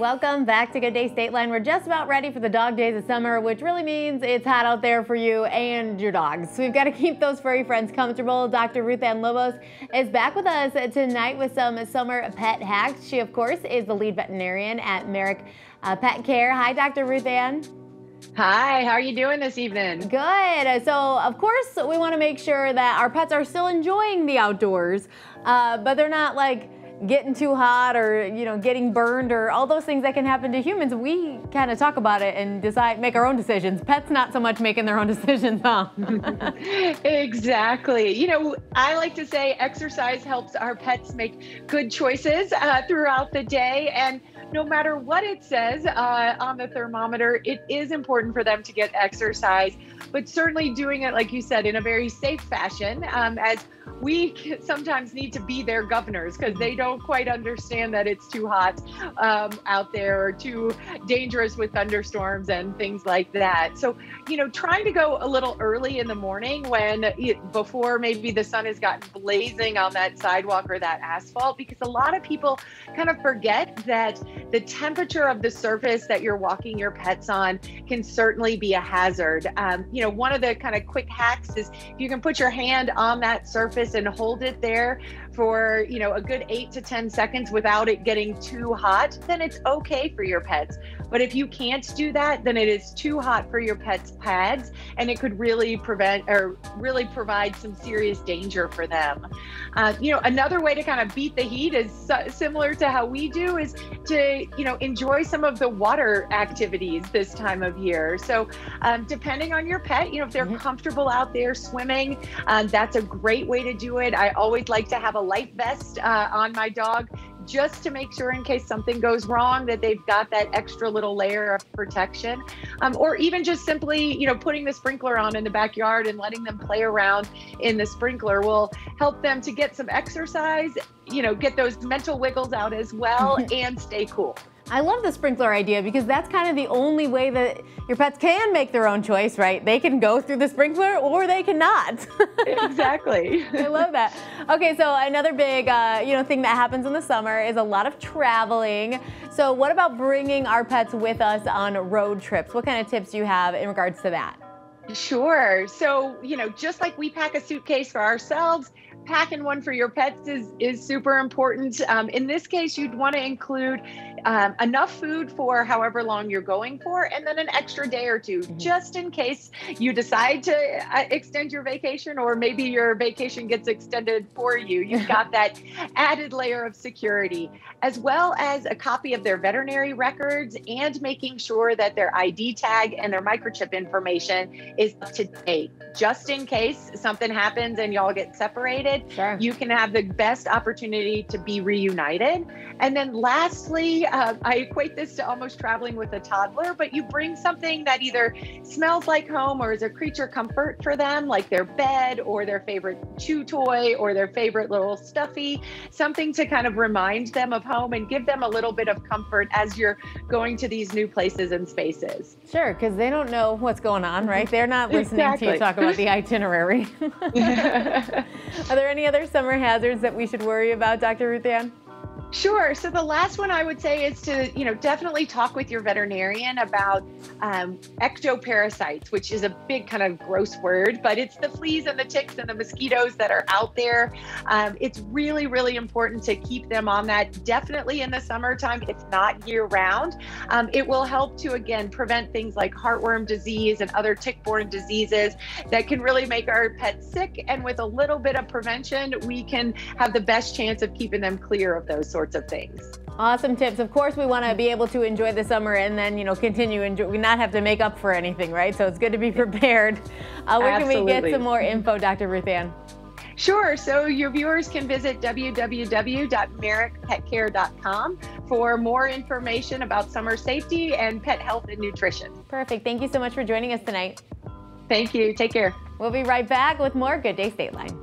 Welcome back to Good Day Stateline. We're just about ready for the dog days of summer, which really means it's hot out there for you and your dogs. So we've got to keep those furry friends comfortable. Dr. RuthAnn Lobos is back with us tonight with some summer pet hacks. She, of course, is the lead veterinarian at Merrick Pet Care. Hi, Dr. RuthAnn. Hi, how are you doing this evening? Good. So, of course, we want to make sure that our pets are still enjoying the outdoors, but they're not like getting too hot or, getting burned or all those things that can happen to humans. We kind of talk about it and make our own decisions. Pets not so much making their own decisions, huh? Exactly. I like to say exercise helps our pets make good choices throughout the day. And no matter what it says on the thermometer, it is important for them to get exercise, but certainly doing it, like you said, in a very safe fashion, as we sometimes need to be their governors because they don't quite understand that it's too hot out there or too dangerous with thunderstorms and things like that. So, trying to go a little early in the morning before maybe the sun has gotten blazing on that sidewalk or that asphalt, because a lot of people kind of forget that the temperature of the surface that you're walking your pets on can certainly be a hazard. One of the kind of quick hacks is if you can put your hand on that surface and hold it there for, a good 8 to 10 seconds without it getting too hot, then it's okay for your pets. But if you can't do that, then it is too hot for your pet's pads, and it could really provide some serious danger for them. Another way to kind of beat the heat is similar to how we do, is to, enjoy some of the water activities this time of year. So depending on your pet, if they're comfortable out there swimming, that's a great way to do it. I always like to have a life vest on my dog, just to make sure in case something goes wrong that they've got that extra little layer of protection. Or even just simply, putting the sprinkler on in the backyard and letting them play around in the sprinkler will help them to get some exercise, get those mental wiggles out as well, and stay cool. I love the sprinkler idea because that's kind of the only way that your pets can make their own choice, right? They can go through the sprinkler or they cannot. Exactly. I love that. Okay, so another big thing that happens in the summer is a lot of traveling. So what about bringing our pets with us on road trips? What kind of tips do you have in regards to that? Sure. So, just like we pack a suitcase for ourselves, packing one for your pets is super important. In this case, you'd want to include enough food for however long you're going for, and then an extra day or two, just in case you decide to extend your vacation, or maybe your vacation gets extended for you. You've got that added layer of security, as well as a copy of their veterinary records, and making sure that their ID tag and their microchip information is up to date, just in case something happens and y'all get separated. Sure. You can have the best opportunity to be reunited. And then lastly, I equate this to almost traveling with a toddler, but you bring something that either smells like home or is a creature comfort for them, like their bed or their favorite chew toy or their favorite little stuffy, something to kind of remind them of home and give them a little bit of comfort as you're going to these new places and spaces. Sure, because they don't know what's going on, right? They're not listening to you talk about the itinerary. Are there any other summer hazards that we should worry about, Dr. RuthAnn? Sure. So the last one I would say is to, definitely talk with your veterinarian about ectoparasites, which is a big kind of gross word, but it's the fleas and the ticks and the mosquitoes that are out there. It's really, really important to keep them on that, definitely in the summertime, if not year round. It will help to, again, prevent things like heartworm disease and other tick-borne diseases that can really make our pets sick. And with a little bit of prevention, we can have the best chance of keeping them clear of those sorts of things. Awesome tips. Of course, we want to be able to enjoy the summer and then, continue enjoy. We not have to make up for anything, right? So it's good to be prepared. Where can we get some more info, Dr. RuthAnn? Sure. So your viewers can visit www.merrickpetcare.com for more information about summer safety and pet health and nutrition. Perfect. Thank you so much for joining us tonight. Thank you. Take care. We'll be right back with more Good Day Stateline.